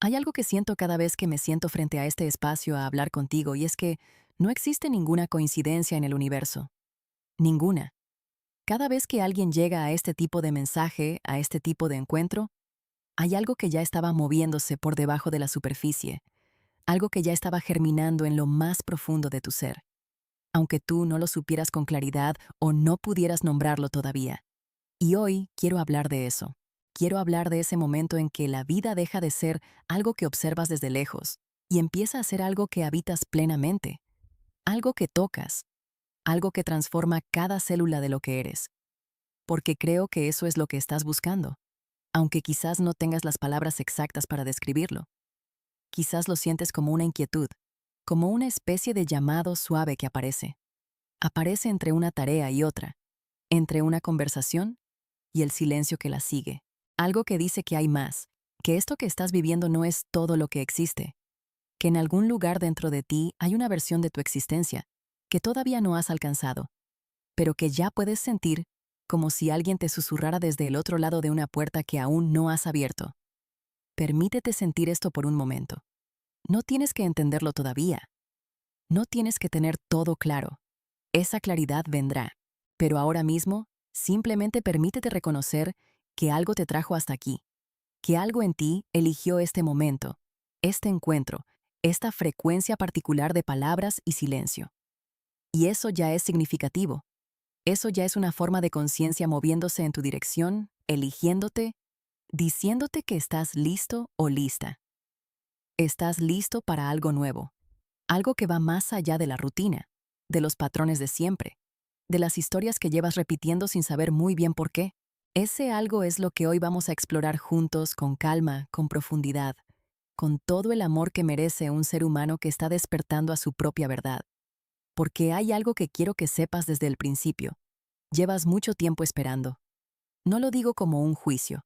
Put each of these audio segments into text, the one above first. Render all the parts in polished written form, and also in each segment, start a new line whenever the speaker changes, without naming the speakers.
Hay algo que siento cada vez que me siento frente a este espacio a hablar contigo y es que no existe ninguna coincidencia en el universo. Ninguna. Cada vez que alguien llega a este tipo de mensaje, a este tipo de encuentro, hay algo que ya estaba moviéndose por debajo de la superficie, algo que ya estaba germinando en lo más profundo de tu ser, aunque tú no lo supieras con claridad o no pudieras nombrarlo todavía. Y hoy quiero hablar de eso. Quiero hablar de ese momento en que la vida deja de ser algo que observas desde lejos y empieza a ser algo que habitas plenamente, algo que tocas, algo que transforma cada célula de lo que eres. Porque creo que eso es lo que estás buscando, aunque quizás no tengas las palabras exactas para describirlo. Quizás lo sientes como una inquietud, como una especie de llamado suave que aparece. Aparece entre una tarea y otra, entre una conversación y el silencio que la sigue. Algo que dice que hay más, que esto que estás viviendo no es todo lo que existe, que en algún lugar dentro de ti hay una versión de tu existencia que todavía no has alcanzado, pero que ya puedes sentir como si alguien te susurrara desde el otro lado de una puerta que aún no has abierto. Permítete sentir esto por un momento. No tienes que entenderlo todavía. No tienes que tener todo claro. Esa claridad vendrá. Pero ahora mismo, simplemente permítete reconocer que algo te trajo hasta aquí, que algo en ti eligió este momento, este encuentro, esta frecuencia particular de palabras y silencio. Y eso ya es significativo. Eso ya es una forma de conciencia moviéndose en tu dirección, eligiéndote, diciéndote que estás listo o lista. Estás listo para algo nuevo, algo que va más allá de la rutina, de los patrones de siempre, de las historias que llevas repitiendo sin saber muy bien por qué. Ese algo es lo que hoy vamos a explorar juntos con calma, con profundidad, con todo el amor que merece un ser humano que está despertando a su propia verdad. Porque hay algo que quiero que sepas desde el principio. Llevas mucho tiempo esperando. No lo digo como un juicio.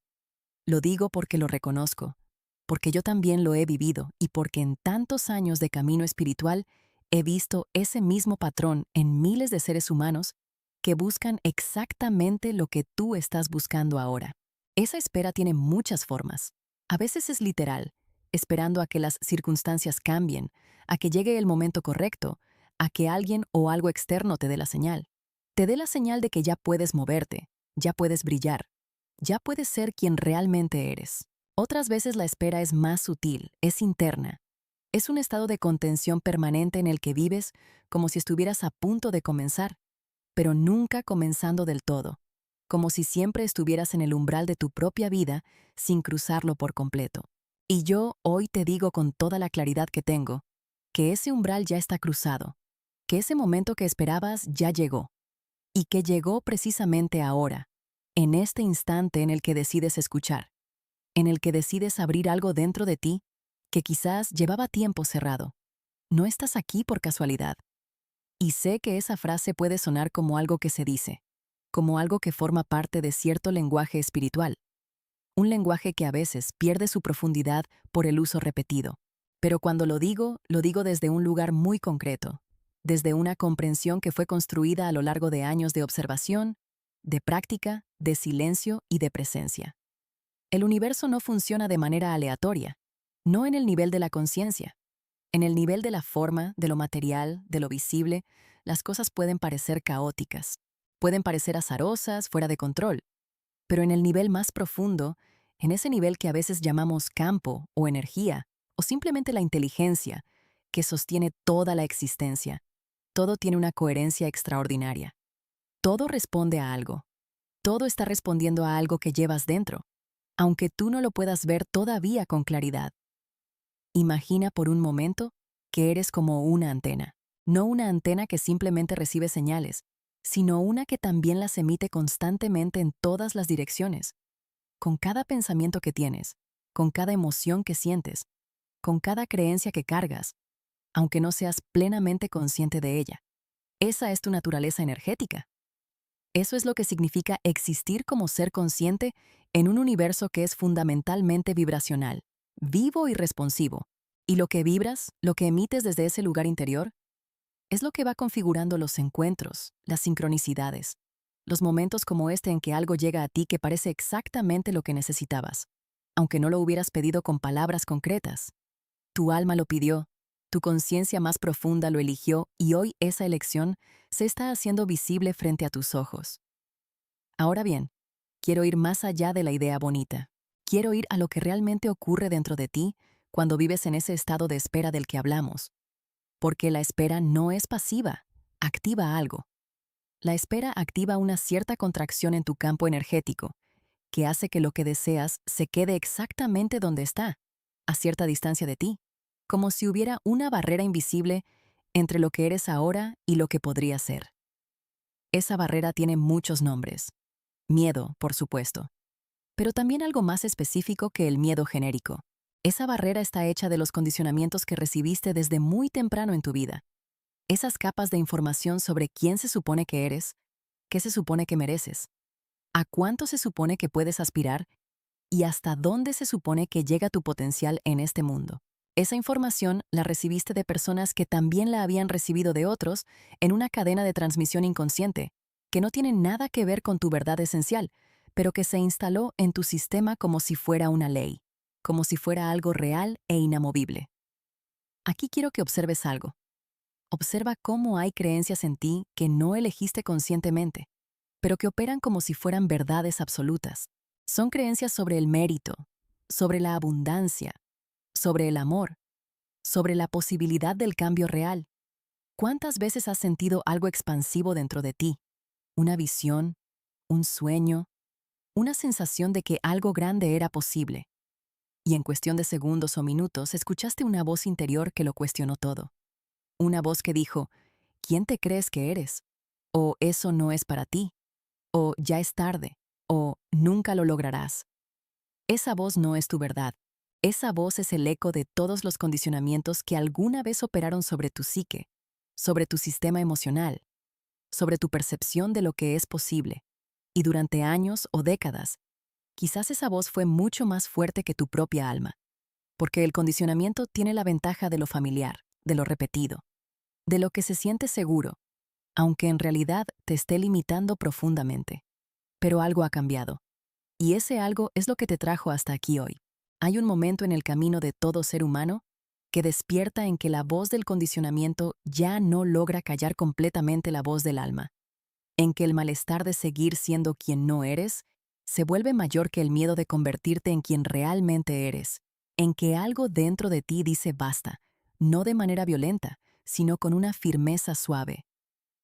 Lo digo porque lo reconozco, porque yo también lo he vivido y porque en tantos años de camino espiritual he visto ese mismo patrón en miles de seres humanos que buscan exactamente lo que tú estás buscando ahora. Esa espera tiene muchas formas. A veces es literal, esperando a que las circunstancias cambien, a que llegue el momento correcto, a que alguien o algo externo te dé la señal. Te dé la señal de que ya puedes moverte, ya puedes brillar, ya puedes ser quien realmente eres. Otras veces la espera es más sutil, es interna. Es un estado de contención permanente en el que vives como si estuvieras a punto de comenzar, pero nunca comenzando del todo, como si siempre estuvieras en el umbral de tu propia vida sin cruzarlo por completo. Y yo hoy te digo con toda la claridad que tengo, que ese umbral ya está cruzado, que ese momento que esperabas ya llegó, y que llegó precisamente ahora, en este instante en el que decides escuchar, en el que decides abrir algo dentro de ti que quizás llevaba tiempo cerrado. No estás aquí por casualidad. Y sé que esa frase puede sonar como algo que se dice, como algo que forma parte de cierto lenguaje espiritual, un lenguaje que a veces pierde su profundidad por el uso repetido. Pero cuando lo digo desde un lugar muy concreto, desde una comprensión que fue construida a lo largo de años de observación, de práctica, de silencio y de presencia. El universo no funciona de manera aleatoria, no en el nivel de la conciencia. En el nivel de la forma, de lo material, de lo visible, las cosas pueden parecer caóticas, pueden parecer azarosas, fuera de control, pero en el nivel más profundo, en ese nivel que a veces llamamos campo o energía, o simplemente la inteligencia, que sostiene toda la existencia, todo tiene una coherencia extraordinaria. Todo responde a algo. Todo está respondiendo a algo que llevas dentro, aunque tú no lo puedas ver todavía con claridad. Imagina por un momento que eres como una antena. No una antena que simplemente recibe señales, sino una que también las emite constantemente en todas las direcciones, con cada pensamiento que tienes, con cada emoción que sientes, con cada creencia que cargas, aunque no seas plenamente consciente de ella. Esa es tu naturaleza energética. Eso es lo que significa existir como ser consciente en un universo que es fundamentalmente vibracional, vivo y responsivo. Y lo que vibras, lo que emites desde ese lugar interior, es lo que va configurando los encuentros, las sincronicidades, los momentos como este en que algo llega a ti que parece exactamente lo que necesitabas. aunque no lo hubieras pedido con palabras concretas. Tu alma lo pidió, tu conciencia más profunda lo eligió y hoy esa elección se está haciendo visible frente a tus ojos. Ahora bien, quiero ir más allá de la idea bonita. Quiero ir a lo que realmente ocurre dentro de ti cuando vives en ese estado de espera del que hablamos. Porque la espera no es pasiva, activa algo. La espera activa una cierta contracción en tu campo energético, que hace que lo que deseas se quede exactamente donde está, a cierta distancia de ti, como si hubiera una barrera invisible entre lo que eres ahora y lo que podría ser. Esa barrera tiene muchos nombres. Miedo, por supuesto, pero también algo más específico que el miedo genérico. Esa barrera está hecha de los condicionamientos que recibiste desde muy temprano en tu vida. Esas capas de información sobre quién se supone que eres, qué se supone que mereces, a cuánto se supone que puedes aspirar y hasta dónde se supone que llega tu potencial en este mundo. Esa información la recibiste de personas que también la habían recibido de otros en una cadena de transmisión inconsciente, que no tiene nada que ver con tu verdad esencial, pero que se instaló en tu sistema como si fuera una ley, como si fuera algo real e inamovible. Aquí quiero que observes algo. Observa cómo hay creencias en ti que no elegiste conscientemente, pero que operan como si fueran verdades absolutas. Son creencias sobre el mérito, sobre la abundancia, sobre el amor, sobre la posibilidad del cambio real. ¿Cuántas veces has sentido algo expansivo dentro de ti? Una visión, un sueño, una sensación de que algo grande era posible. Y en cuestión de segundos o minutos escuchaste una voz interior que lo cuestionó todo. Una voz que dijo, ¿quién te crees que eres? O eso no es para ti. O ya es tarde. O nunca lo lograrás. Esa voz no es tu verdad. Esa voz es el eco de todos los condicionamientos que alguna vez operaron sobre tu psique, sobre tu sistema emocional, sobre tu percepción de lo que es posible. Y durante años o décadas, quizás esa voz fue mucho más fuerte que tu propia alma, porque el condicionamiento tiene la ventaja de lo familiar, de lo repetido, de lo que se siente seguro, aunque en realidad te esté limitando profundamente. Pero algo ha cambiado. Y ese algo es lo que te trajo hasta aquí hoy. Hay un momento en el camino de todo ser humano que despierta en que la voz del condicionamiento ya no logra callar completamente la voz del alma, en que el malestar de seguir siendo quien no eres se vuelve mayor que el miedo de convertirte en quien realmente eres, en que algo dentro de ti dice basta, no de manera violenta, sino con una firmeza suave.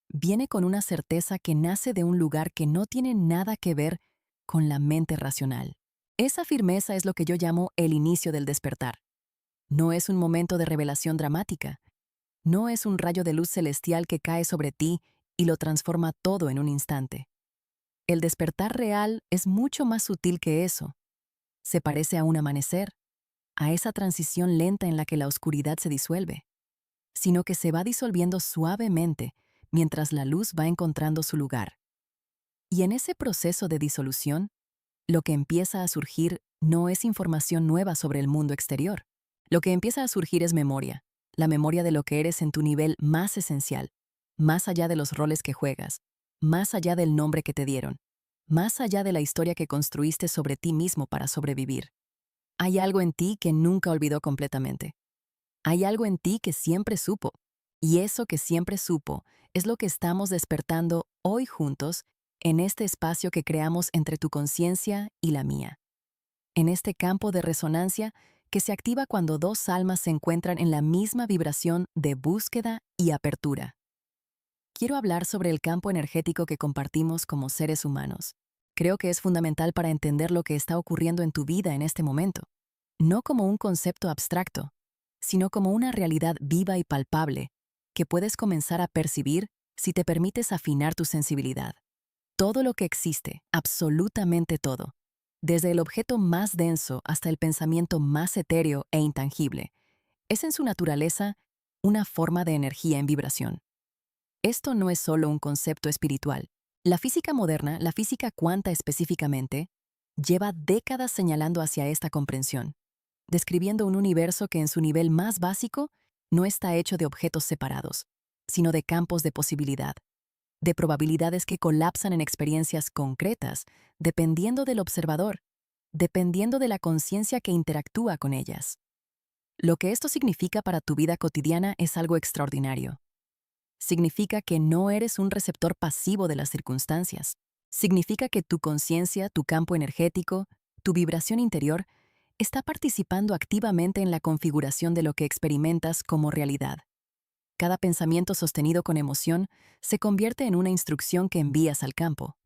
Viene con una certeza que nace de un lugar que no tiene nada que ver con la mente racional. Esa firmeza es lo que yo llamo el inicio del despertar. No es un momento de revelación dramática. No es un rayo de luz celestial que cae sobre ti y lo transforma todo en un instante. El despertar real es mucho más sutil que eso. Se parece a un amanecer, a esa transición lenta en la que la oscuridad se disuelve, sino que se va disolviendo suavemente mientras la luz va encontrando su lugar. Y en ese proceso de disolución, lo que empieza a surgir no es información nueva sobre el mundo exterior. Lo que empieza a surgir es memoria, la memoria de lo que eres en tu nivel más esencial, más allá de los roles que juegas, más allá del nombre que te dieron, más allá de la historia que construiste sobre ti mismo para sobrevivir. Hay algo en ti que nunca olvidó completamente. Hay algo en ti que siempre supo, y eso que siempre supo es lo que estamos despertando hoy juntos en este espacio que creamos entre tu conciencia y la mía. En este campo de resonancia que se activa cuando dos almas se encuentran en la misma vibración de búsqueda y apertura. Quiero hablar sobre el campo energético que compartimos como seres humanos. Creo que es fundamental para entender lo que está ocurriendo en tu vida en este momento. No como un concepto abstracto, sino como una realidad viva y palpable que puedes comenzar a percibir si te permites afinar tu sensibilidad. Todo lo que existe, absolutamente todo, desde el objeto más denso hasta el pensamiento más etéreo e intangible, es en su naturaleza una forma de energía en vibración. Esto no es solo un concepto espiritual. La física moderna, la física cuántica específicamente, lleva décadas señalando hacia esta comprensión, describiendo un universo que en su nivel más básico no está hecho de objetos separados, sino de campos de posibilidad, de probabilidades que colapsan en experiencias concretas dependiendo del observador, dependiendo de la conciencia que interactúa con ellas. Lo que esto significa para tu vida cotidiana es algo extraordinario. Significa que no eres un receptor pasivo de las circunstancias. Significa que tu conciencia, tu campo energético, tu vibración interior, está participando activamente en la configuración de lo que experimentas como realidad. Cada pensamiento sostenido con emoción se convierte en una instrucción que envías al campo.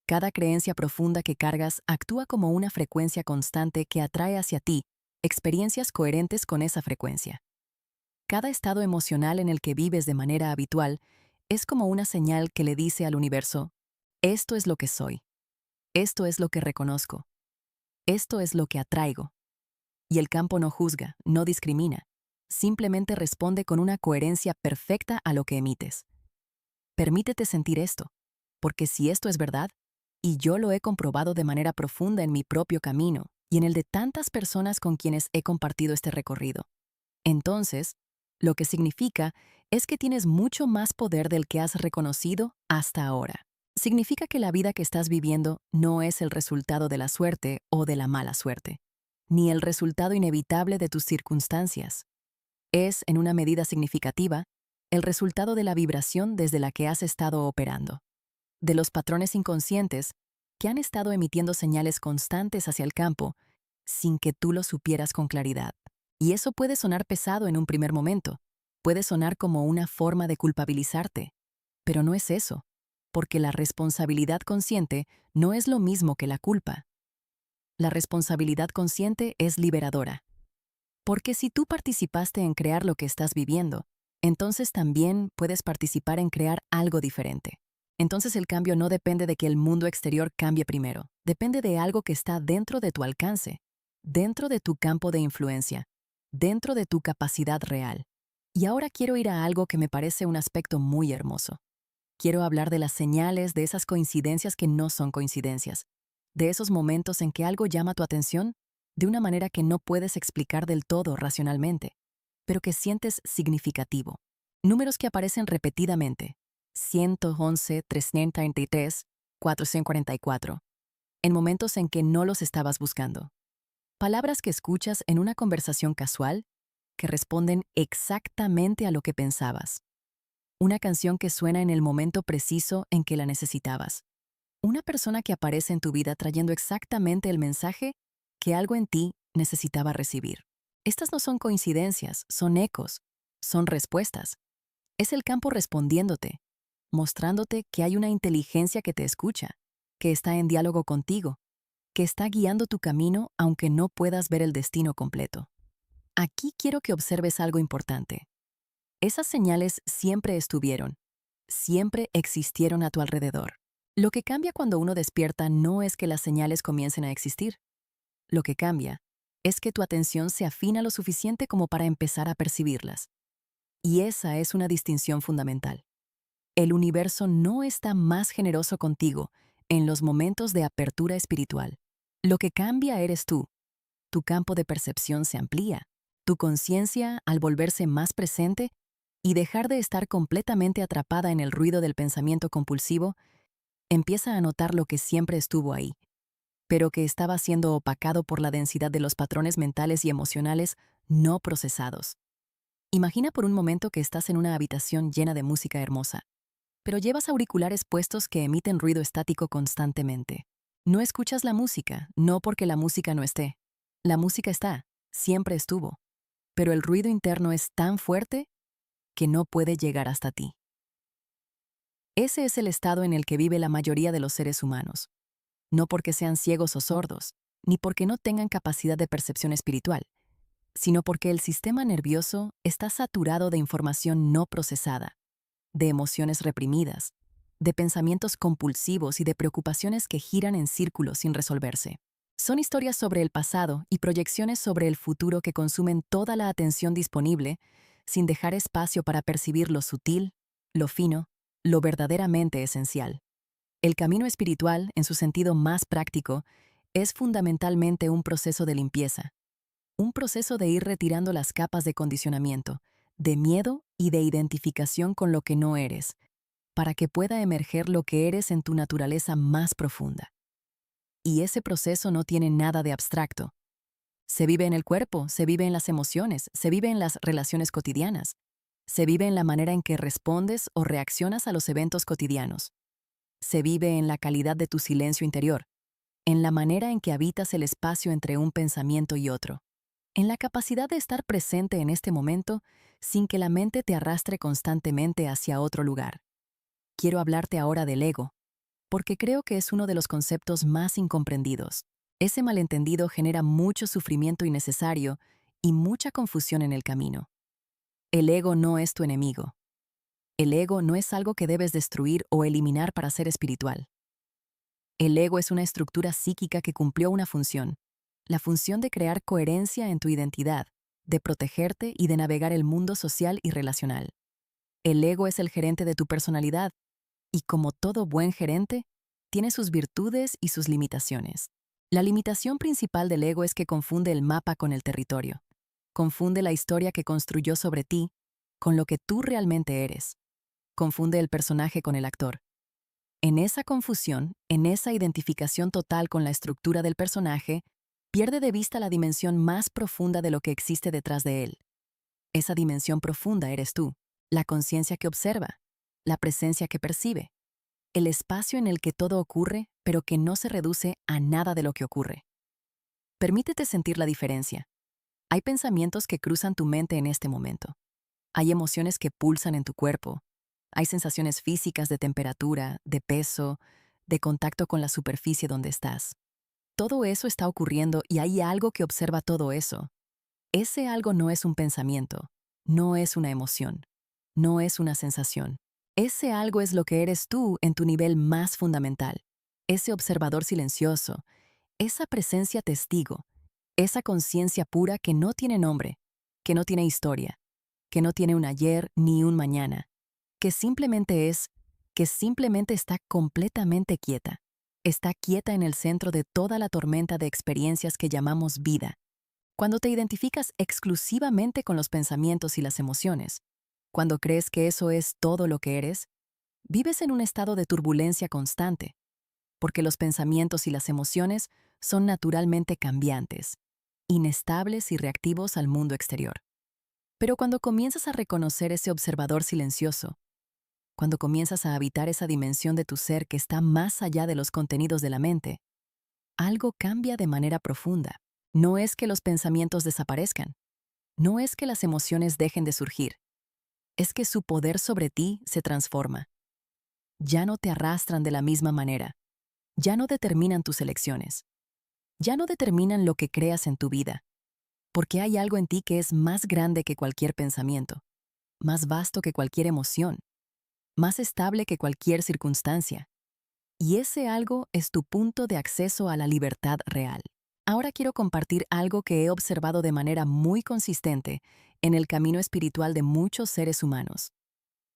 Cada creencia profunda que cargas actúa como una frecuencia constante que atrae hacia ti experiencias coherentes con esa frecuencia. Cada estado emocional en el que vives de manera habitual es como una señal que le dice al universo: esto es lo que soy, esto es lo que reconozco, esto es lo que atraigo. Y el campo no juzga, no discrimina, simplemente responde con una coherencia perfecta a lo que emites. Permítete sentir esto, porque si esto es verdad, y yo lo he comprobado de manera profunda en mi propio camino y en el de tantas personas con quienes he compartido este recorrido, entonces, lo que significa es que tienes mucho más poder del que has reconocido hasta ahora. Significa que la vida que estás viviendo no es el resultado de la suerte o de la mala suerte, ni el resultado inevitable de tus circunstancias. Es, en una medida significativa, el resultado de la vibración desde la que has estado operando, de los patrones inconscientes que han estado emitiendo señales constantes hacia el campo sin que tú lo supieras con claridad. Y eso puede sonar pesado en un primer momento, puede sonar como una forma de culpabilizarte, pero no es eso, porque la responsabilidad consciente no es lo mismo que la culpa. La responsabilidad consciente es liberadora. Porque si tú participaste en crear lo que estás viviendo, entonces también puedes participar en crear algo diferente. Entonces el cambio no depende de que el mundo exterior cambie primero, depende de algo que está dentro de tu alcance, dentro de tu campo de influencia, dentro de tu capacidad real. Y ahora quiero ir a algo que me parece un aspecto muy hermoso. Quiero hablar de las señales, de esas coincidencias que no son coincidencias, de esos momentos en que algo llama tu atención de una manera que no puedes explicar del todo racionalmente, pero que sientes significativo. Números que aparecen repetidamente: 111, 333, 444, en momentos en que no los estabas buscando. Palabras que escuchas en una conversación casual que responden exactamente a lo que pensabas. Una canción que suena en el momento preciso en que la necesitabas. Una persona que aparece en tu vida trayendo exactamente el mensaje que algo en ti necesitaba recibir. Estas no son coincidencias, son ecos, son respuestas. Es el campo respondiéndote, mostrándote que hay una inteligencia que te escucha, que está en diálogo contigo, que está guiando tu camino aunque no puedas ver el destino completo. Aquí quiero que observes algo importante. Esas señales siempre estuvieron, siempre existieron a tu alrededor. Lo que cambia cuando uno despierta no es que las señales comiencen a existir. Lo que cambia es que tu atención se afina lo suficiente como para empezar a percibirlas. Y esa es una distinción fundamental. El universo no está más generoso contigo en los momentos de apertura espiritual. Lo que cambia eres tú. Tu campo de percepción se amplía. Tu conciencia, al volverse más presente y dejar de estar completamente atrapada en el ruido del pensamiento compulsivo, empieza a notar lo que siempre estuvo ahí, pero que estaba siendo opacado por la densidad de los patrones mentales y emocionales no procesados. Imagina por un momento que estás en una habitación llena de música hermosa, pero llevas auriculares puestos que emiten ruido estático constantemente. No escuchas la música, no porque la música no esté. La música está, siempre estuvo, pero el ruido interno es tan fuerte que no puede llegar hasta ti. Ese es el estado en el que vive la mayoría de los seres humanos. No porque sean ciegos o sordos, ni porque no tengan capacidad de percepción espiritual, sino porque el sistema nervioso está saturado de información no procesada, de emociones reprimidas, de pensamientos compulsivos y de preocupaciones que giran en círculos sin resolverse. Son historias sobre el pasado y proyecciones sobre el futuro que consumen toda la atención disponible sin dejar espacio para percibir lo sutil, lo fino, lo verdaderamente esencial. El camino espiritual, en su sentido más práctico, es fundamentalmente un proceso de limpieza, un proceso de ir retirando las capas de condicionamiento, de miedo y de identificación con lo que no eres, para que pueda emerger lo que eres en tu naturaleza más profunda. y ese proceso no tiene nada de abstracto. Se vive en el cuerpo, se vive en las emociones, se vive en las relaciones cotidianas, se vive en la manera en que respondes o reaccionas a los eventos cotidianos. Se vive en la calidad de tu silencio interior, en la manera en que habitas el espacio entre un pensamiento y otro, en la capacidad de estar presente en este momento sin que la mente te arrastre constantemente hacia otro lugar. Quiero hablarte ahora del ego, porque creo que es uno de los conceptos más incomprendidos. Ese malentendido genera mucho sufrimiento innecesario y mucha confusión en el camino. El ego no es tu enemigo. El ego no es algo que debes destruir o eliminar para ser espiritual. El ego es una estructura psíquica que cumplió una función, la función de crear coherencia en tu identidad, de protegerte y de navegar el mundo social y relacional. El ego es el gerente de tu personalidad, y como todo buen gerente, tiene sus virtudes y sus limitaciones. La limitación principal del ego es que confunde el mapa con el territorio. Confunde la historia que construyó sobre ti con lo que tú realmente eres. Confunde el personaje con el actor. En esa confusión, en esa identificación total con la estructura del personaje, pierde de vista la dimensión más profunda de lo que existe detrás de él. Esa dimensión profunda eres tú, la conciencia que observa, la presencia que percibe, el espacio en el que todo ocurre, pero que no se reduce a nada de lo que ocurre. Permítete sentir la diferencia. Hay pensamientos que cruzan tu mente en este momento. Hay emociones que pulsan en tu cuerpo. Hay sensaciones físicas de temperatura, de peso, de contacto con la superficie donde estás. Todo eso está ocurriendo y hay algo que observa todo eso. Ese algo no es un pensamiento, no es una emoción, no es una sensación. Ese algo es lo que eres tú en tu nivel más fundamental. Ese observador silencioso, esa presencia testigo, esa conciencia pura que no tiene nombre, que no tiene historia, que no tiene un ayer ni un mañana, que simplemente es, que simplemente está completamente quieta. Está quieta en el centro de toda la tormenta de experiencias que llamamos vida. Cuando te identificas exclusivamente con los pensamientos y las emociones, cuando crees que eso es todo lo que eres, vives en un estado de turbulencia constante, porque los pensamientos y las emociones son naturalmente cambiantes, inestables y reactivos al mundo exterior. Pero cuando comienzas a reconocer ese observador silencioso, cuando comienzas a habitar esa dimensión de tu ser que está más allá de los contenidos de la mente, algo cambia de manera profunda. No es que los pensamientos desaparezcan, no es que las emociones dejen de surgir, es que su poder sobre ti se transforma. Ya no te arrastran de la misma manera, ya no determinan tus elecciones, ya no determinan lo que creas en tu vida, porque hay algo en ti que es más grande que cualquier pensamiento, más vasto que cualquier emoción, más estable que cualquier circunstancia. Y ese algo es tu punto de acceso a la libertad real. Ahora quiero compartir algo que he observado de manera muy consistente en el camino espiritual de muchos seres humanos.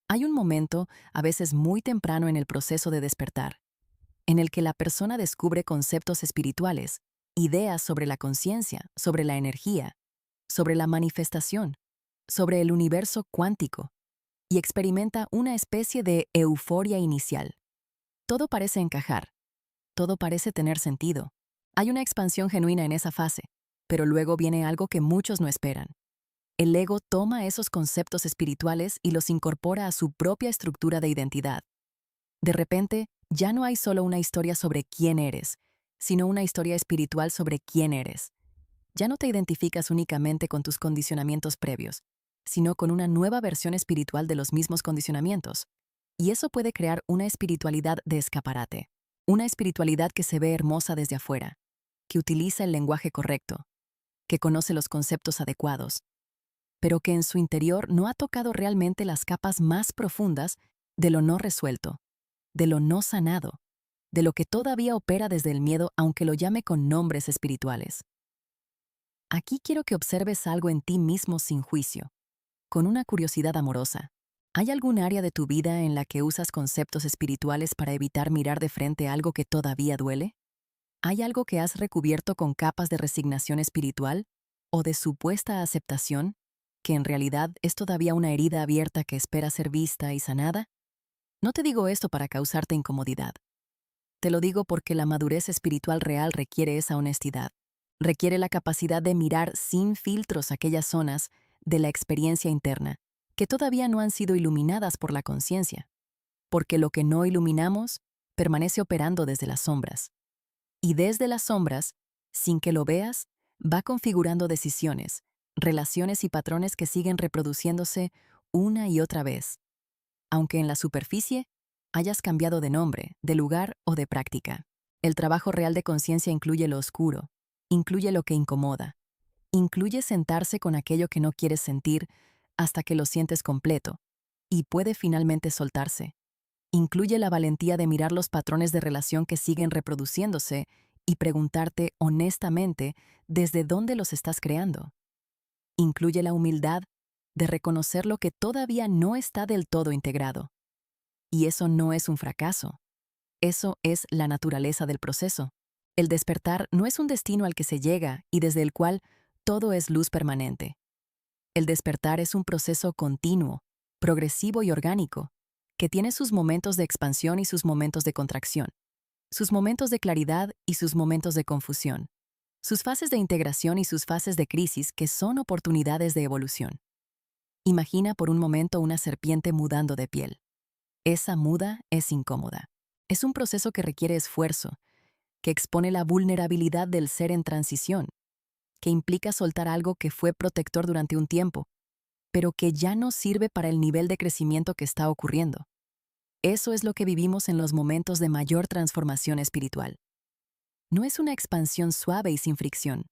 Hay un momento, a veces muy temprano en el proceso de despertar, en el que la persona descubre conceptos espirituales, ideas sobre la conciencia, sobre la energía, sobre la manifestación, sobre el universo cuántico, y experimenta una especie de euforia inicial. Todo parece encajar, todo parece tener sentido. Hay una expansión genuina en esa fase, pero luego viene algo que muchos no esperan. El ego toma esos conceptos espirituales y los incorpora a su propia estructura de identidad. De repente, ya no hay solo una historia sobre quién eres, sino una historia espiritual sobre quién eres. Ya no te identificas únicamente con tus condicionamientos previos, sino con una nueva versión espiritual de los mismos condicionamientos. Y eso puede crear una espiritualidad de escaparate, una espiritualidad que se ve hermosa desde afuera, que utiliza el lenguaje correcto, que conoce los conceptos adecuados, pero que en su interior no ha tocado realmente las capas más profundas de lo no resuelto, de lo no sanado, de lo que todavía opera desde el miedo aunque lo llame con nombres espirituales. Aquí quiero que observes algo en ti mismo sin juicio, con una curiosidad amorosa. ¿Hay algún área de tu vida en la que usas conceptos espirituales para evitar mirar de frente algo que todavía duele? ¿Hay algo que has recubierto con capas de resignación espiritual o de supuesta aceptación, que en realidad es todavía una herida abierta que espera ser vista y sanada? No te digo esto para causarte incomodidad. Te lo digo porque la madurez espiritual real requiere esa honestidad. Requiere la capacidad de mirar sin filtros aquellas zonas de la experiencia interna que todavía no han sido iluminadas por la conciencia, porque lo que no iluminamos permanece operando desde las sombras. Y desde las sombras, sin que lo veas, va configurando decisiones, relaciones y patrones que siguen reproduciéndose una y otra vez, aunque en la superficie hayas cambiado de nombre, de lugar o de práctica. El trabajo real de conciencia incluye lo oscuro, incluye lo que incomoda, incluye sentarse con aquello que no quieres sentir hasta que lo sientes completo, y puede finalmente soltarse. Incluye la valentía de mirar los patrones de relación que siguen reproduciéndose y preguntarte honestamente desde dónde los estás creando. Incluye la humildad de reconocer lo que todavía no está del todo integrado. Y eso no es un fracaso. Eso es la naturaleza del proceso. El despertar no es un destino al que se llega y desde el cual todo es luz permanente. El despertar es un proceso continuo, progresivo y orgánico, que tiene sus momentos de expansión y sus momentos de contracción, sus momentos de claridad y sus momentos de confusión, sus fases de integración y sus fases de crisis que son oportunidades de evolución. Imagina por un momento una serpiente mudando de piel. Esa muda es incómoda. Es un proceso que requiere esfuerzo, que expone la vulnerabilidad del ser en transición, que implica soltar algo que fue protector durante un tiempo, pero que ya no sirve para el nivel de crecimiento que está ocurriendo. Eso es lo que vivimos en los momentos de mayor transformación espiritual. No es una expansión suave y sin fricción,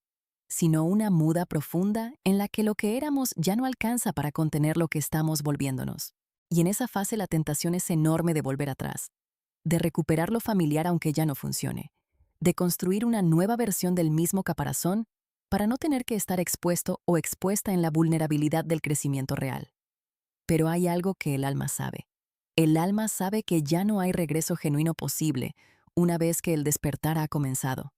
sino una muda profunda en la que lo que éramos ya no alcanza para contener lo que estamos volviéndonos. Y en esa fase la tentación es enorme de volver atrás, de recuperar lo familiar aunque ya no funcione, de construir una nueva versión del mismo caparazón para no tener que estar expuesto o expuesta en la vulnerabilidad del crecimiento real. Pero hay algo que el alma sabe. El alma sabe que ya no hay regreso genuino posible una vez que el despertar ha comenzado.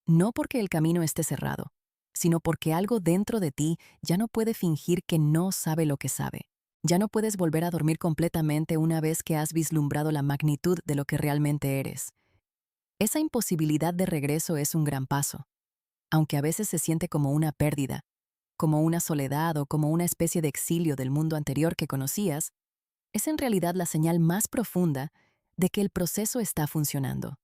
No porque el camino esté cerrado, sino porque algo dentro de ti ya no puede fingir que no sabe lo que sabe. Ya no puedes volver a dormir completamente una vez que has vislumbrado la magnitud de lo que realmente eres. Esa imposibilidad de regreso es un gran paso, aunque a veces se siente como una pérdida, como una soledad o como una especie de exilio del mundo anterior que conocías, es en realidad la señal más profunda de que el proceso está funcionando.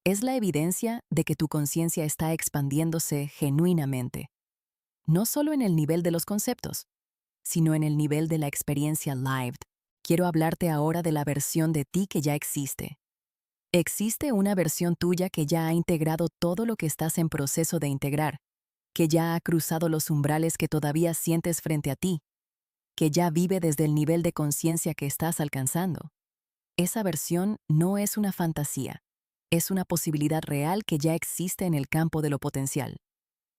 Es la evidencia de que tu conciencia está expandiéndose genuinamente, no solo en el nivel de los conceptos, sino en el nivel de la experiencia lived. Quiero hablarte ahora de la versión de ti que ya existe. Existe una versión tuya que ya ha integrado todo lo que estás en proceso de integrar, que ya ha cruzado los umbrales que todavía sientes frente a ti, que ya vive desde el nivel de conciencia que estás alcanzando. Esa versión no es una fantasía, es una posibilidad real que ya existe en el campo de lo potencial.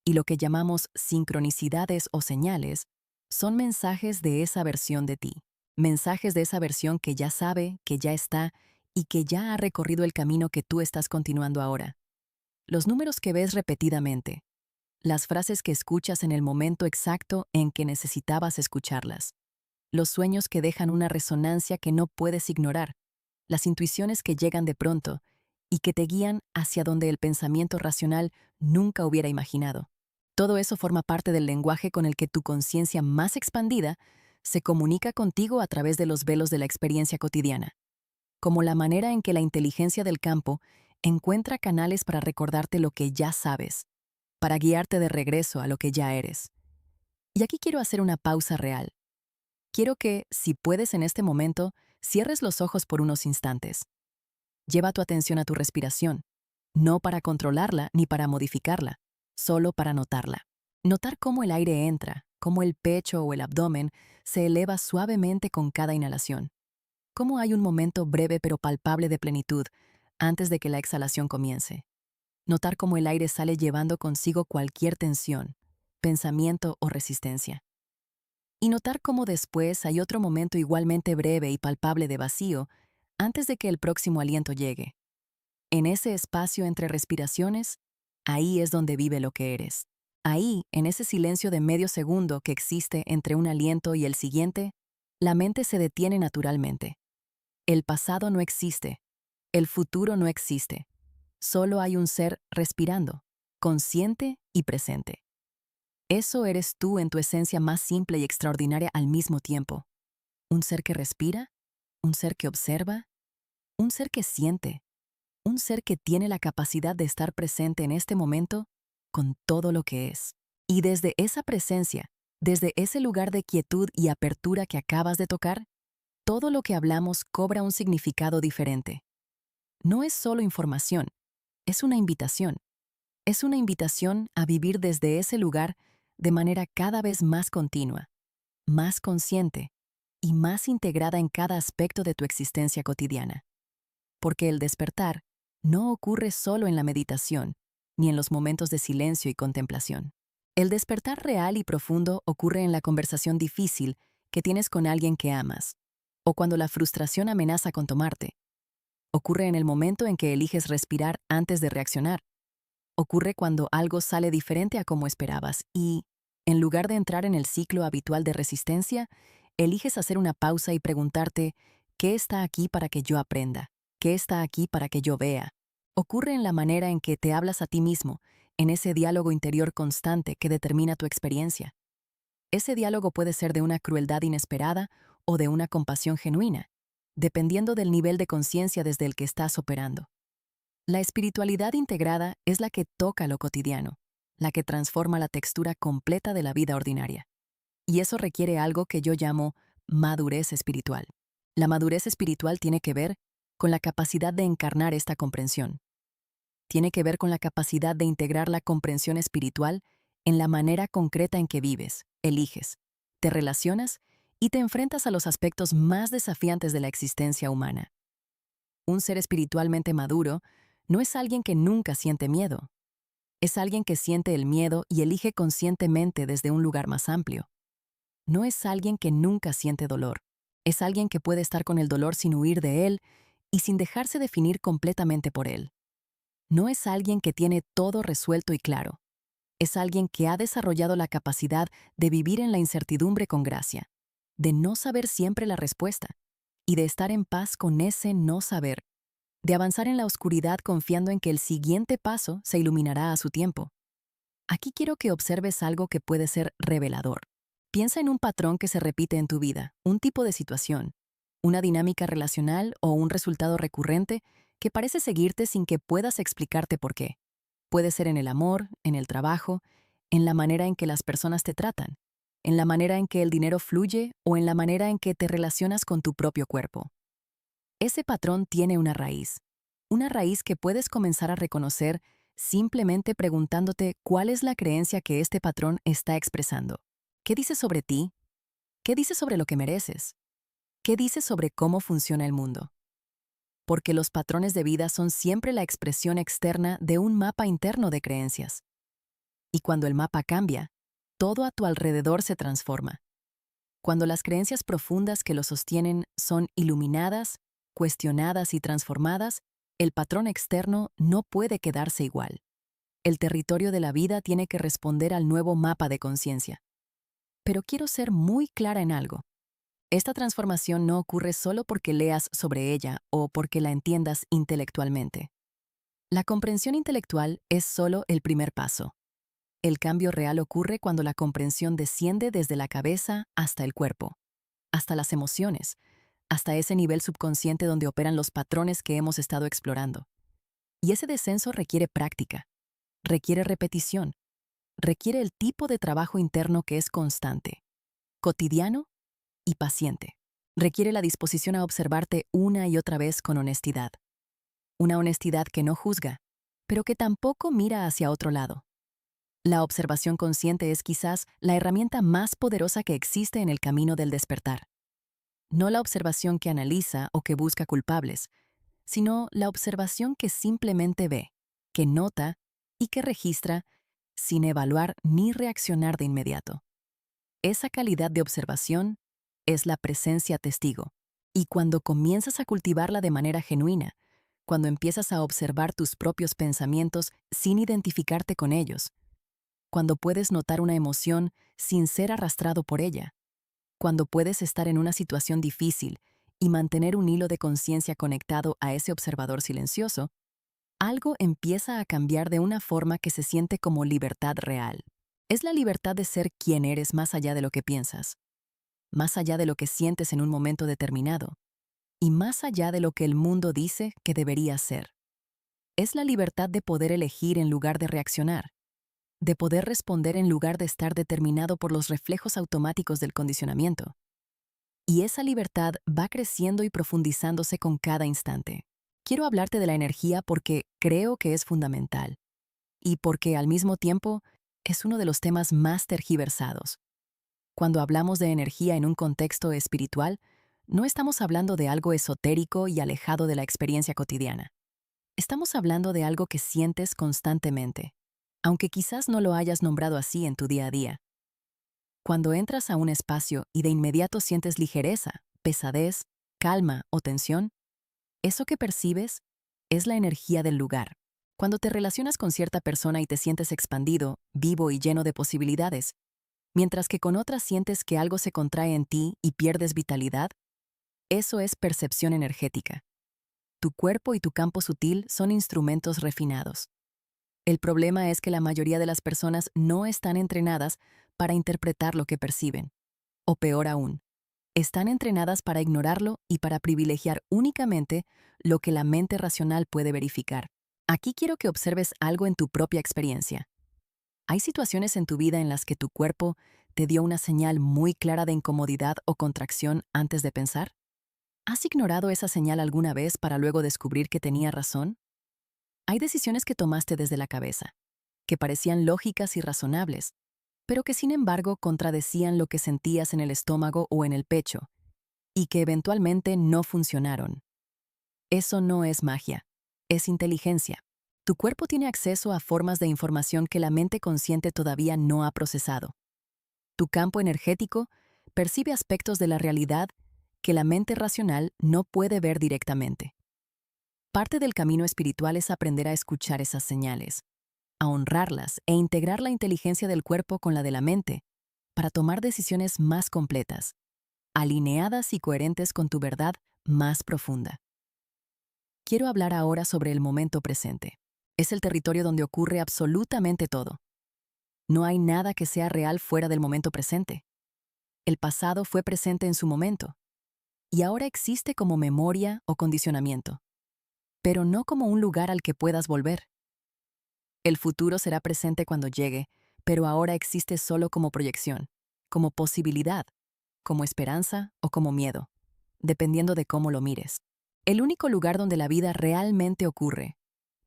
Y lo que llamamos sincronicidades o señales son mensajes de esa versión de ti, mensajes de esa versión que ya sabe, que ya está y que ya ha recorrido el camino que tú estás continuando ahora. Los números que ves repetidamente, las frases que escuchas en el momento exacto en que necesitabas escucharlas, los sueños que dejan una resonancia que no puedes ignorar, las intuiciones que llegan de pronto y que te guían hacia donde el pensamiento racional nunca hubiera imaginado. Todo eso forma parte del lenguaje con el que tu conciencia más expandida se comunica contigo a través de los velos de la experiencia cotidiana, como la manera en que la inteligencia del campo encuentra canales para recordarte lo que ya sabes, para guiarte de regreso a lo que ya eres. Y aquí quiero hacer una pausa real. Quiero que, si puedes en este momento, cierres los ojos por unos instantes. Lleva tu atención a tu respiración, no para controlarla ni para modificarla, solo para notarla. Notar cómo el aire entra, cómo el pecho o el abdomen se eleva suavemente con cada inhalación. Cómo hay un momento breve pero palpable de plenitud antes de que la exhalación comience. Notar cómo el aire sale llevando consigo cualquier tensión, pensamiento o resistencia. Y notar cómo después hay otro momento igualmente breve y palpable de vacío antes de que el próximo aliento llegue. En ese espacio entre respiraciones, ahí es donde vive lo que eres. Ahí, en ese silencio de medio segundo que existe entre un aliento y el siguiente, la mente se detiene naturalmente. El pasado no existe. El futuro no existe. Solo hay un ser respirando, consciente y presente. Eso eres tú en tu esencia más simple y extraordinaria al mismo tiempo. Un ser que respira, un ser que observa, un ser que siente, un ser que tiene la capacidad de estar presente en este momento con todo lo que es. Y desde esa presencia, desde ese lugar de quietud y apertura que acabas de tocar, todo lo que hablamos cobra un significado diferente. No es solo información, es una invitación. Es una invitación a vivir desde ese lugar de manera cada vez más continua, más consciente y más integrada en cada aspecto de tu existencia cotidiana. Porque el despertar no ocurre solo en la meditación, ni en los momentos de silencio y contemplación. El despertar real y profundo ocurre en la conversación difícil que tienes con alguien que amas, o cuando la frustración amenaza con tomarte. Ocurre en el momento en que eliges respirar antes de reaccionar. Ocurre cuando algo sale diferente a como esperabas y, en lugar de entrar en el ciclo habitual de resistencia, eliges hacer una pausa y preguntarte, ¿qué está aquí para que yo aprenda? ¿Qué está aquí para que yo vea? Ocurre en la manera en que te hablas a ti mismo, en ese diálogo interior constante que determina tu experiencia. Ese diálogo puede ser de una crueldad inesperada o de una compasión genuina, dependiendo del nivel de conciencia desde el que estás operando. La espiritualidad integrada es la que toca lo cotidiano, la que transforma la textura completa de la vida ordinaria. Y eso requiere algo que yo llamo madurez espiritual. La madurez espiritual tiene que ver con la capacidad de encarnar esta comprensión. Tiene que ver con la capacidad de integrar la comprensión espiritual en la manera concreta en que vives, eliges, te relacionas y te enfrentas a los aspectos más desafiantes de la existencia humana. Un ser espiritualmente maduro no es alguien que nunca siente miedo. Es alguien que siente el miedo y elige conscientemente desde un lugar más amplio. No es alguien que nunca siente dolor. Es alguien que puede estar con el dolor sin huir de él y sin dejarse definir completamente por él. No es alguien que tiene todo resuelto y claro. Es alguien que ha desarrollado la capacidad de vivir en la incertidumbre con gracia, de no saber siempre la respuesta y de estar en paz con ese no saber, de avanzar en la oscuridad confiando en que el siguiente paso se iluminará a su tiempo. Aquí quiero que observes algo que puede ser revelador. Piensa en un patrón que se repite en tu vida, un tipo de situación, una dinámica relacional o un resultado recurrente que parece seguirte sin que puedas explicarte por qué. Puede ser en el amor, en el trabajo, en la manera en que las personas te tratan, en la manera en que el dinero fluye o en la manera en que te relacionas con tu propio cuerpo. Ese patrón tiene una raíz que puedes comenzar a reconocer simplemente preguntándote cuál es la creencia que este patrón está expresando. ¿Qué dice sobre ti? ¿Qué dice sobre lo que mereces? ¿Qué dice sobre cómo funciona el mundo? Porque los patrones de vida son siempre la expresión externa de un mapa interno de creencias. Y cuando el mapa cambia, todo a tu alrededor se transforma. Cuando las creencias profundas que lo sostienen son iluminadas, cuestionadas y transformadas, el patrón externo no puede quedarse igual. El territorio de la vida tiene que responder al nuevo mapa de conciencia. Pero quiero ser muy clara en algo. Esta transformación no ocurre solo porque leas sobre ella o porque la entiendas intelectualmente. La comprensión intelectual es solo el primer paso. El cambio real ocurre cuando la comprensión desciende desde la cabeza hasta el cuerpo, hasta las emociones, hasta ese nivel subconsciente donde operan los patrones que hemos estado explorando. Y ese descenso requiere práctica, requiere repetición, requiere el tipo de trabajo interno que es constante, cotidiano y paciente. Requiere la disposición a observarte una y otra vez con honestidad. Una honestidad que no juzga, pero que tampoco mira hacia otro lado. La observación consciente es quizás la herramienta más poderosa que existe en el camino del despertar. No la observación que analiza o que busca culpables, sino la observación que simplemente ve, que nota y que registra sin evaluar ni reaccionar de inmediato. Esa calidad de observación es la presencia testigo. Y cuando comienzas a cultivarla de manera genuina, cuando empiezas a observar tus propios pensamientos sin identificarte con ellos, cuando puedes notar una emoción sin ser arrastrado por ella, cuando puedes estar en una situación difícil y mantener un hilo de conciencia conectado a ese observador silencioso, algo empieza a cambiar de una forma que se siente como libertad real. Es la libertad de ser quien eres más allá de lo que piensas, más allá de lo que sientes en un momento determinado, y más allá de lo que el mundo dice que debería ser. Es la libertad de poder elegir en lugar de reaccionar, de poder responder en lugar de estar determinado por los reflejos automáticos del condicionamiento. Y esa libertad va creciendo y profundizándose con cada instante. Quiero hablarte de la energía porque creo que es fundamental y porque al mismo tiempo es uno de los temas más tergiversados. Cuando hablamos de energía en un contexto espiritual, no estamos hablando de algo esotérico y alejado de la experiencia cotidiana. Estamos hablando de algo que sientes constantemente, aunque quizás no lo hayas nombrado así en tu día a día. Cuando entras a un espacio y de inmediato sientes ligereza, pesadez, calma o tensión, eso que percibes es la energía del lugar. Cuando te relacionas con cierta persona y te sientes expandido, vivo y lleno de posibilidades, mientras que con otras sientes que algo se contrae en ti y pierdes vitalidad, eso es percepción energética. Tu cuerpo y tu campo sutil son instrumentos refinados. El problema es que la mayoría de las personas no están entrenadas para interpretar lo que perciben. O peor aún, están entrenadas para ignorarlo y para privilegiar únicamente lo que la mente racional puede verificar. Aquí quiero que observes algo en tu propia experiencia. ¿Hay situaciones en tu vida en las que tu cuerpo te dio una señal muy clara de incomodidad o contracción antes de pensar? ¿Has ignorado esa señal alguna vez para luego descubrir que tenía razón? Hay decisiones que tomaste desde la cabeza, que parecían lógicas y razonables, pero que sin embargo contradecían lo que sentías en el estómago o en el pecho, y que eventualmente no funcionaron. Eso no es magia, es inteligencia. Tu cuerpo tiene acceso a formas de información que la mente consciente todavía no ha procesado. Tu campo energético percibe aspectos de la realidad que la mente racional no puede ver directamente. Parte del camino espiritual es aprender a escuchar esas señales, a honrarlas e integrar la inteligencia del cuerpo con la de la mente para tomar decisiones más completas, alineadas y coherentes con tu verdad más profunda. Quiero hablar ahora sobre el momento presente. Es el territorio donde ocurre absolutamente todo. No hay nada que sea real fuera del momento presente. El pasado fue presente en su momento, y ahora existe como memoria o condicionamiento, pero no como un lugar al que puedas volver. El futuro será presente cuando llegue, pero ahora existe solo como proyección, como posibilidad, como esperanza o como miedo, dependiendo de cómo lo mires. El único lugar donde la vida realmente ocurre,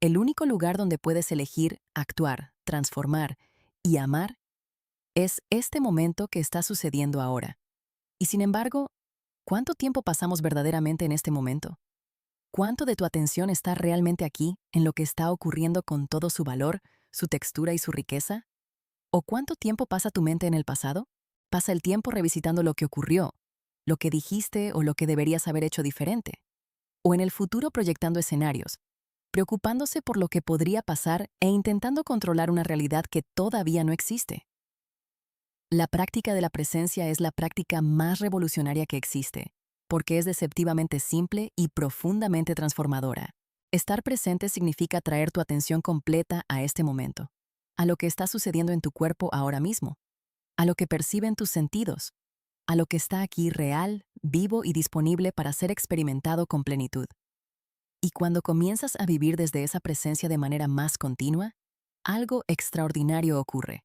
el único lugar donde puedes elegir, actuar, transformar y amar, es este momento que está sucediendo ahora. Y sin embargo, ¿cuánto tiempo pasamos verdaderamente en este momento? ¿Cuánto de tu atención está realmente aquí, en lo que está ocurriendo con todo su valor, su textura y su riqueza? ¿O cuánto tiempo pasa tu mente en el pasado? Pasa el tiempo revisitando lo que ocurrió, lo que dijiste o lo que deberías haber hecho diferente. O en el futuro proyectando escenarios, preocupándose por lo que podría pasar e intentando controlar una realidad que todavía no existe. La práctica de la presencia es la práctica más revolucionaria que existe, porque es deceptivamente simple y profundamente transformadora. Estar presente significa traer tu atención completa a este momento, a lo que está sucediendo en tu cuerpo ahora mismo, a lo que perciben tus sentidos, a lo que está aquí real, vivo y disponible para ser experimentado con plenitud. Y cuando comienzas a vivir desde esa presencia de manera más continua, algo extraordinario ocurre.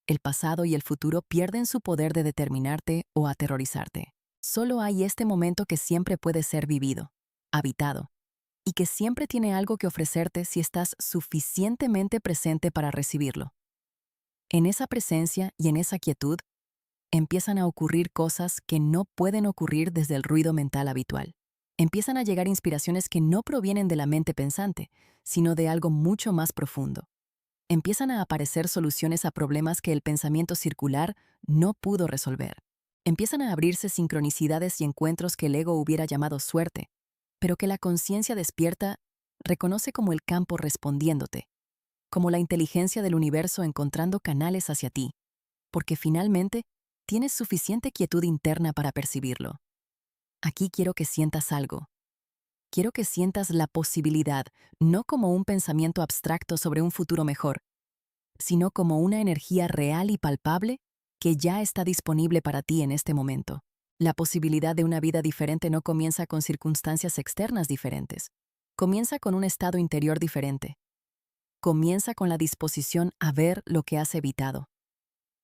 El pasado y el futuro pierden su poder de determinarte o aterrorizarte. Solo hay este momento que siempre puede ser vivido, habitado, y que siempre tiene algo que ofrecerte si estás suficientemente presente para recibirlo. En esa presencia y en esa quietud, empiezan a ocurrir cosas que no pueden ocurrir desde el ruido mental habitual. Empiezan a llegar inspiraciones que no provienen de la mente pensante, sino de algo mucho más profundo. Empiezan a aparecer soluciones a problemas que el pensamiento circular no pudo resolver. Empiezan a abrirse sincronicidades y encuentros que el ego hubiera llamado suerte, pero que la conciencia despierta reconoce como el campo respondiéndote, como la inteligencia del universo encontrando canales hacia ti, porque finalmente tienes suficiente quietud interna para percibirlo. Aquí quiero que sientas algo. Quiero que sientas la posibilidad, no como un pensamiento abstracto sobre un futuro mejor, sino como una energía real y palpable que ya está disponible para ti en este momento. La posibilidad de una vida diferente no comienza con circunstancias externas diferentes. Comienza con un estado interior diferente. Comienza con la disposición a ver lo que has evitado.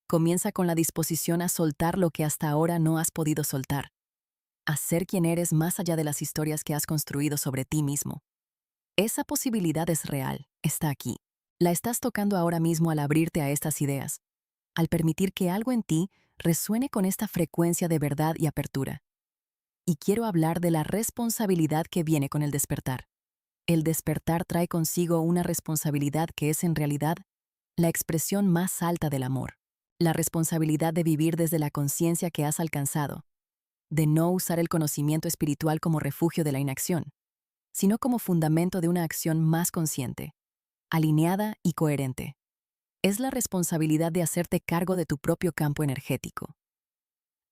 Comienza con la disposición a soltar lo que hasta ahora no has podido soltar. A ser quien eres más allá de las historias que has construido sobre ti mismo. Esa posibilidad es real, está aquí. La estás tocando ahora mismo al abrirte a estas ideas, al permitir que algo en ti resuene con esta frecuencia de verdad y apertura. Y quiero hablar de la responsabilidad que viene con el despertar. El despertar trae consigo una responsabilidad que es en realidad la expresión más alta del amor. La responsabilidad de vivir desde la conciencia que has alcanzado, de no usar el conocimiento espiritual como refugio de la inacción, sino como fundamento de una acción más consciente, alineada y coherente. Es la responsabilidad de hacerte cargo de tu propio campo energético.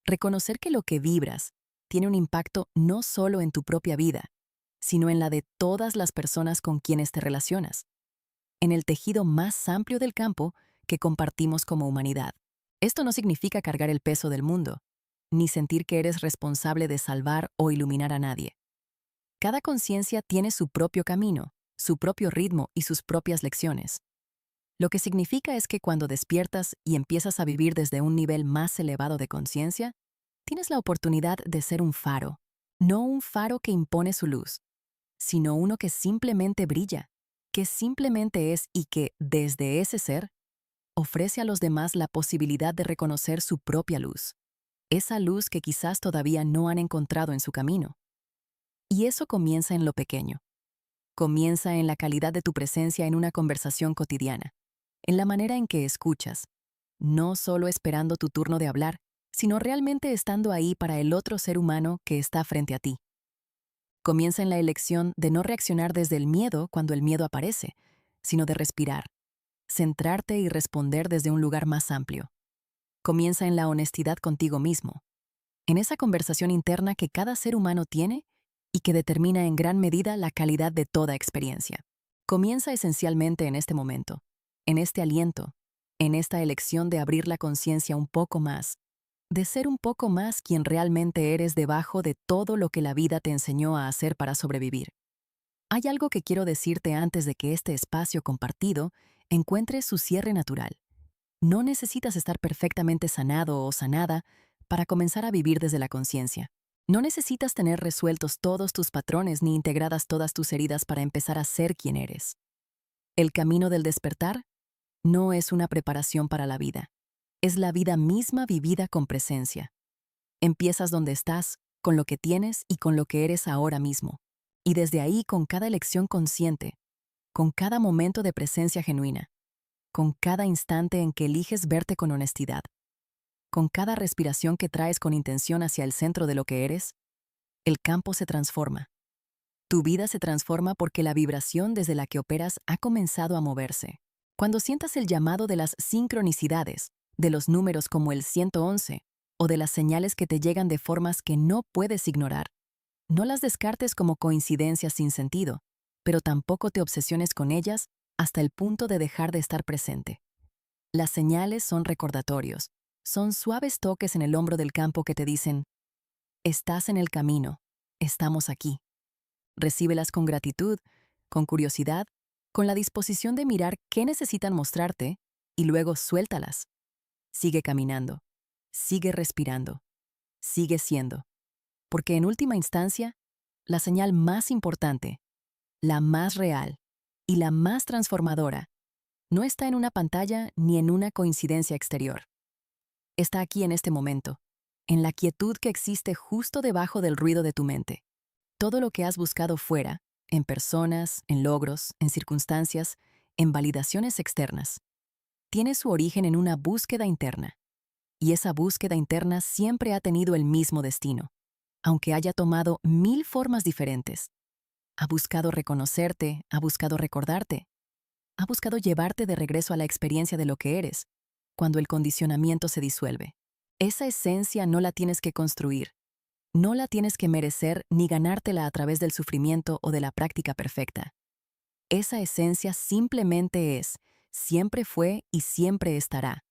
Reconocer que lo que vibras tiene un impacto no solo en tu propia vida, sino en la de todas las personas con quienes te relacionas, en el tejido más amplio del campo que compartimos como humanidad. Esto no significa cargar el peso del mundo, ni sentir que eres responsable de salvar o iluminar a nadie. Cada conciencia tiene su propio camino, su propio ritmo y sus propias lecciones. Lo que significa es que cuando despiertas y empiezas a vivir desde un nivel más elevado de conciencia, tienes la oportunidad de ser un faro, no un faro que impone su luz, sino uno que simplemente brilla, que simplemente es y que, desde ese ser, ofrece a los demás la posibilidad de reconocer su propia luz, esa luz que quizás todavía no han encontrado en su camino. Y eso comienza en lo pequeño. Comienza en la calidad de tu presencia en una conversación cotidiana, en la manera en que escuchas, no solo esperando tu turno de hablar, sino realmente estando ahí para el otro ser humano que está frente a ti. Comienza en la elección de no reaccionar desde el miedo cuando el miedo aparece, sino de respirar, centrarte y responder desde un lugar más amplio. Comienza en la honestidad contigo mismo, en esa conversación interna que cada ser humano tiene y que determina en gran medida la calidad de toda experiencia. Comienza esencialmente en este momento, en este aliento, en esta elección de abrir la conciencia un poco más, de ser un poco más quien realmente eres debajo de todo lo que la vida te enseñó a hacer para sobrevivir. Hay algo que quiero decirte antes de que este espacio compartido encuentre su cierre natural. No necesitas estar perfectamente sanado o sanada para comenzar a vivir desde la conciencia. No necesitas tener resueltos todos tus patrones ni integradas todas tus heridas para empezar a ser quien eres. El camino del despertar no es una preparación para la vida. Es la vida misma vivida con presencia. Empiezas donde estás, con lo que tienes y con lo que eres ahora mismo. Y desde ahí, con cada elección consciente, con cada momento de presencia genuina, con cada instante en que eliges verte con honestidad, con cada respiración que traes con intención hacia el centro de lo que eres, el campo se transforma. Tu vida se transforma porque la vibración desde la que operas ha comenzado a moverse. Cuando sientas el llamado de las sincronicidades, de los números como el 111, o de las señales que te llegan de formas que no puedes ignorar, no las descartes como coincidencias sin sentido, pero tampoco te obsesiones con ellas hasta el punto de dejar de estar presente. Las señales son recordatorios, son suaves toques en el hombro del campo que te dicen, estás en el camino, estamos aquí. Recíbelas con gratitud, con curiosidad, con la disposición de mirar qué necesitan mostrarte y luego suéltalas. Sigue caminando, sigue respirando, sigue siendo. Porque en última instancia, la señal más importante, la más real y la más transformadora no está en una pantalla ni en una coincidencia exterior. Está aquí en este momento, en la quietud que existe justo debajo del ruido de tu mente. Todo lo que has buscado fuera, en personas, en logros, en circunstancias, en validaciones externas, tiene su origen en una búsqueda interna. Y esa búsqueda interna siempre ha tenido el mismo destino, aunque haya tomado 1000 formas diferentes. Ha buscado reconocerte, ha buscado recordarte, ha buscado llevarte de regreso a la experiencia de lo que eres, cuando el condicionamiento se disuelve. Esa esencia no la tienes que construir, No la tienes que merecer ni ganártela a través del sufrimiento o de la práctica perfecta. Esa esencia simplemente es, siempre fue y siempre estará.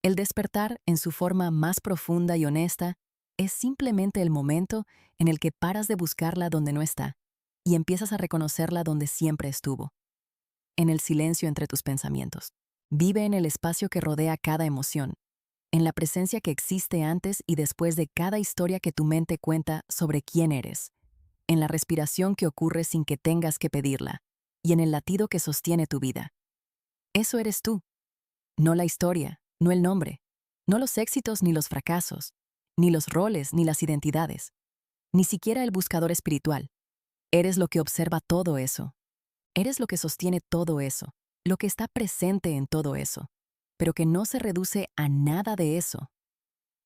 El despertar, en su forma más profunda y honesta, es simplemente el momento en el que paras de buscarla donde no está y empiezas a reconocerla donde siempre estuvo, en el silencio entre tus pensamientos. Vive en el espacio que rodea cada emoción, en la presencia que existe antes y después de cada historia que tu mente cuenta sobre quién eres, en la respiración que ocurre sin que tengas que pedirla, y en el latido que sostiene tu vida. Eso eres tú, no la historia, no el nombre, no los éxitos ni los fracasos, ni los roles ni las identidades, ni siquiera el buscador espiritual. Eres lo que observa todo eso. Eres lo que sostiene todo eso, lo que está presente en todo eso, pero que no se reduce a nada de eso.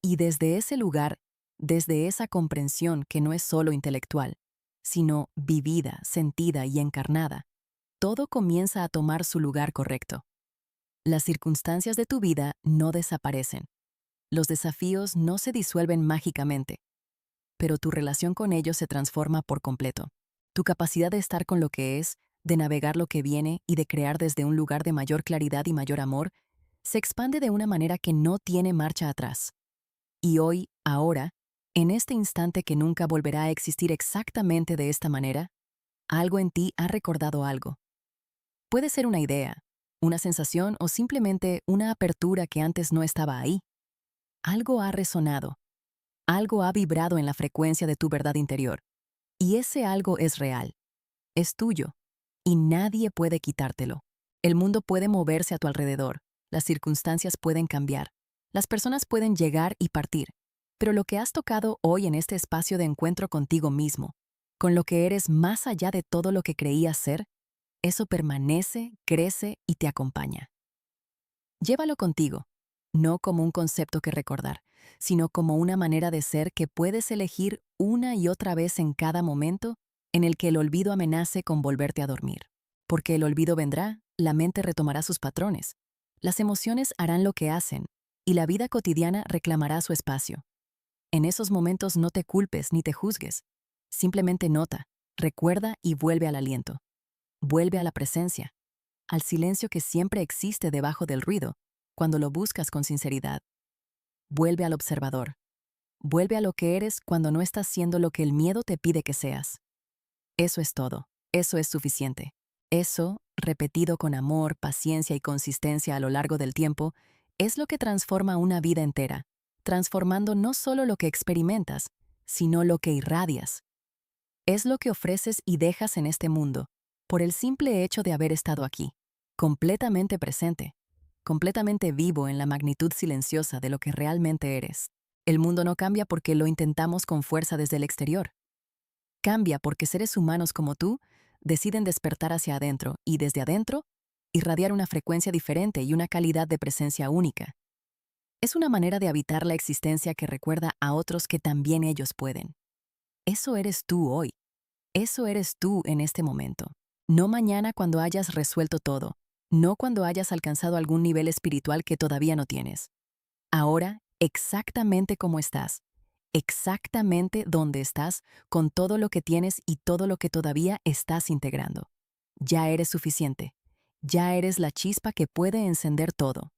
Y desde ese lugar, desde esa comprensión que no es solo intelectual, sino vivida, sentida y encarnada, todo comienza a tomar su lugar correcto. Las circunstancias de tu vida no desaparecen. Los desafíos no se disuelven mágicamente, pero tu relación con ellos se transforma por completo. Tu capacidad de estar con lo que es, de navegar lo que viene y de crear desde un lugar de mayor claridad y mayor amor, se expande de una manera que no tiene marcha atrás. Y hoy, ahora, en este instante que nunca volverá a existir exactamente de esta manera, algo en ti ha recordado algo. Puede ser una idea, una sensación o simplemente una apertura que antes no estaba ahí. Algo ha resonado, algo ha vibrado en la frecuencia de tu verdad interior. Y ese algo es real, es tuyo, y nadie puede quitártelo. El mundo puede moverse a tu alrededor, las circunstancias pueden cambiar, las personas pueden llegar y partir, pero lo que has tocado hoy en este espacio de encuentro contigo mismo, con lo que eres más allá de todo lo que creías ser, eso permanece, crece y te acompaña. Llévalo contigo, no como un concepto que recordar, sino como una manera de ser que puedes elegir una y otra vez en cada momento en el que el olvido amenace con volverte a dormir. Porque el olvido vendrá, la mente retomará sus patrones, las emociones harán lo que hacen, y la vida cotidiana reclamará su espacio. En esos momentos no te culpes ni te juzgues. Simplemente nota, recuerda y vuelve al aliento. Vuelve a la presencia, al silencio que siempre existe debajo del ruido, cuando lo buscas con sinceridad. Vuelve al observador. Vuelve a lo que eres cuando no estás siendo lo que el miedo te pide que seas. Eso es todo. Eso es suficiente. Eso, repetido con amor, paciencia y consistencia a lo largo del tiempo, es lo que transforma una vida entera, transformando no solo lo que experimentas, sino lo que irradias. Es lo que ofreces y dejas en este mundo, por el simple hecho de haber estado aquí, completamente presente, completamente vivo en la magnitud silenciosa de lo que realmente eres. El mundo no cambia porque lo intentamos con fuerza desde el exterior. Cambia porque seres humanos como tú deciden despertar hacia adentro y desde adentro irradiar una frecuencia diferente y una calidad de presencia única. Es una manera de habitar la existencia que recuerda a otros que también ellos pueden. Eso eres tú hoy. Eso eres tú en este momento. No mañana cuando hayas resuelto todo. No cuando hayas alcanzado algún nivel espiritual que todavía no tienes. Ahora, exactamente como estás. Exactamente donde estás, con todo lo que tienes y todo lo que todavía estás integrando. Ya eres suficiente. Ya eres la chispa que puede encender todo.